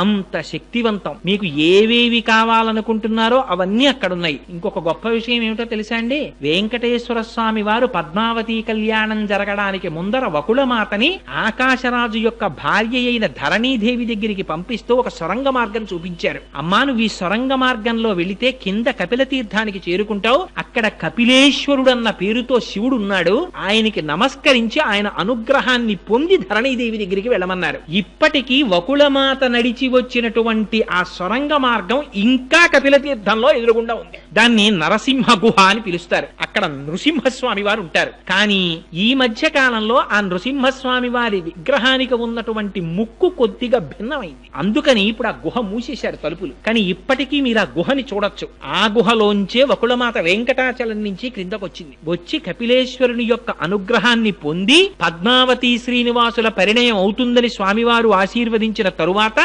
అంత శక్తివంతం. మీకు ఏవేవి కావాలనుకుంటున్నారో అవన్నీ అక్కడున్నాయి. ఇంకొక గొప్ప విషయం ఏమిటో తెలుసా అండి? వెంకటేశ్వర స్వామి వారు పద్మావతి కళ్యాణం జరగడానికి ముందర వకుళమాతని ఆకాశరాజు యొక్క భార్య అయిన ధరణీదేవి దగ్గరికి పంపిస్తూ ఒక సొరంగ మార్గం చూపించారు. అమ్మా, నువ్వు ఈ సొరంగ మార్గంలో వెళితే కింద కపిల తీర్థానికి చేరుకుంటావు. అక్కడ కపిలేశ్వరుడన్న పేరుతో శివుడు ఉన్నాడు. ఆయనకి నమస్కరించి ఆయన అనుగ్రహాన్ని పొంది ధరణీదేవి దగ్గరికి వెళ్ళమన్నారు. ఇప్పటికీ వకుళమాత నడిచి వచ్చినటువంటి ఆ సొరంగ మార్గం ఇంకా కపిల తీర్థంలో ఎదురుగుండా ఉంది. దాన్ని నరసింహ గుహ అని పిలుస్తారు. అక్కడ నృసింహస్వామి వారు ఉంటారు. కానీ ఈ మధ్య కాలంలో ఆ నృసింహస్వామి వారి విగ్రహానికి ఉన్నటువంటి ముక్కు కొద్దిగా భిన్నమైంది. అందుకని ఇప్పుడు ఆ గుహ మూసేశారు తలుపులు. కానీ ఇప్పటికీ మీరు ఆ గుహని చూడొచ్చు. ఆ గుహలోంచే వకుళమాత వెంకటాచలం నుంచి క్రిందకొచ్చింది. వచ్చి కపిలేశ్వరుని యొక్క అనుగ్రహాన్ని పొంది పద్మావతి శ్రీనివాసుల పరిణయం అవుతుందని స్వామివారు ఆశీర్వదించిన తరువాత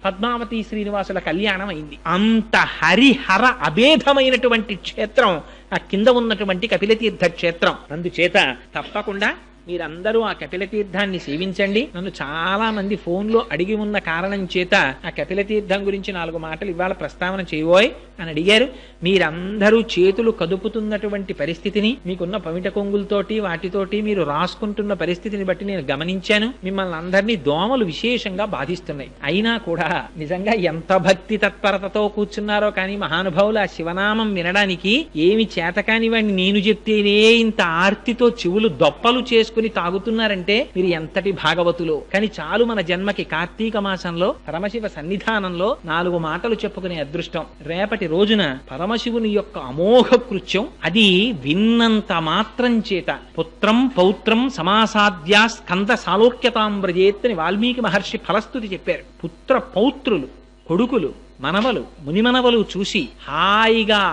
పద్మావతి శ్రీనివాసుల కళ్యాణం అయింది. అంత హరిహర అభేదమైనటువంటి క్షేత్రం ఆ కింద ఉన్నటువంటి కపిలతీర్థ క్షేత్రం. అందుచేత తప్పకుండా మీరందరూ ఆ కపిల తీర్థాన్ని సేవించండి. నన్ను చాలా మంది ఫోన్లో అడిగి ఉన్న కారణం చేత ఆ కపిల తీర్థం గురించి 4 మాటలు ఇవాళ ప్రస్తావన చేయబోయ్ అని అడిగారు. మీరందరూ చేతులు కదుపుతున్నటువంటి పరిస్థితిని, మీకున్న పమిట కొంగులతోటి వాటితోటి మీరు రాసుకుంటున్న పరిస్థితిని బట్టి నేను గమనించాను. మిమ్మల్ని అందరినీ దోమలు విశేషంగా బాధిస్తున్నాయి. అయినా కూడా నిజంగా ఎంత భక్తి తత్పరతతో కూర్చున్నారో కానీ మహానుభావులు ఆ శివనామం వినడానికి ఏమి చేతకాని వాడిని నేను చెప్తేనే ఇంత ఆర్తితో చెవులు దొప్పలు చేసుకుని తాగుతున్నారంటే మీరు ఎంతటి భాగవతులు. కానీ చాలు మన జన్మకి కార్తీక మాసంలో పరమశివ సన్నిధానంలో 4 మాటలు చెప్పుకునే అదృష్టం. రేపటి రోజున పరమశివుని యొక్క అమోఘ కృత్యం అది విన్నంత మాత్రం చేత పుత్రం పౌత్రం సమాసాద్యా స్కంద సాలోక్యతాం వ్రజేత్ అని వాల్మీకి మహర్షి ఫలస్తుతి చెప్పారు. పుత్ర పౌత్రులు, కొడుకులు, మనవలు, మునిమనవలు చూసి హాయిగా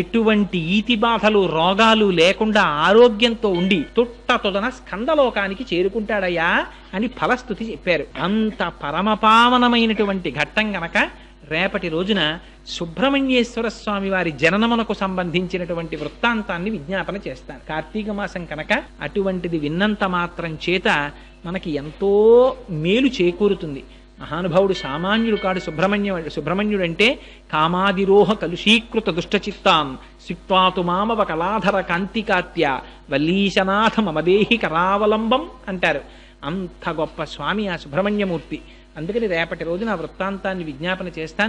ఎటువంటి ఈతి బాధలు రోగాలు లేకుండా ఆరోగ్యంతో ఉండి తొట్టతొదన స్కందలోకానికి చేరుకుంటాడయ్యా అని ఫలస్తుతి చెప్పారు. అంత పరమపావనమైనటువంటి ఘట్టం గనక రేపటి రోజున సుబ్రహ్మణ్యేశ్వర స్వామి వారి జననమునకు సంబంధించినటువంటి వృత్తాంతాన్ని విజ్ఞాపన చేస్తాను. కార్తీక మాసం కనుక అటువంటిది విన్నంత మాత్రం చేత మనకి ఎంతో మేలు చేకూరుతుంది. మహానుభావుడు సామాన్యుడు కాడు. సుబ్రహ్మణ్యుడు అంటే కామాదిరోహ కలుషీకృత దుష్టచిత్తాం సిక్వాతు మామవ కళాధర కాంతికాత్య వల్లీశనాథ మమదేహి కరావలంబం అంటారు. అంత గొప్ప స్వామి ఆ సుబ్రహ్మణ్యమూర్తి. అందుకని రేపటి రోజున ఆ వృత్తాంతాన్ని విజ్ఞాపన చేస్తాను.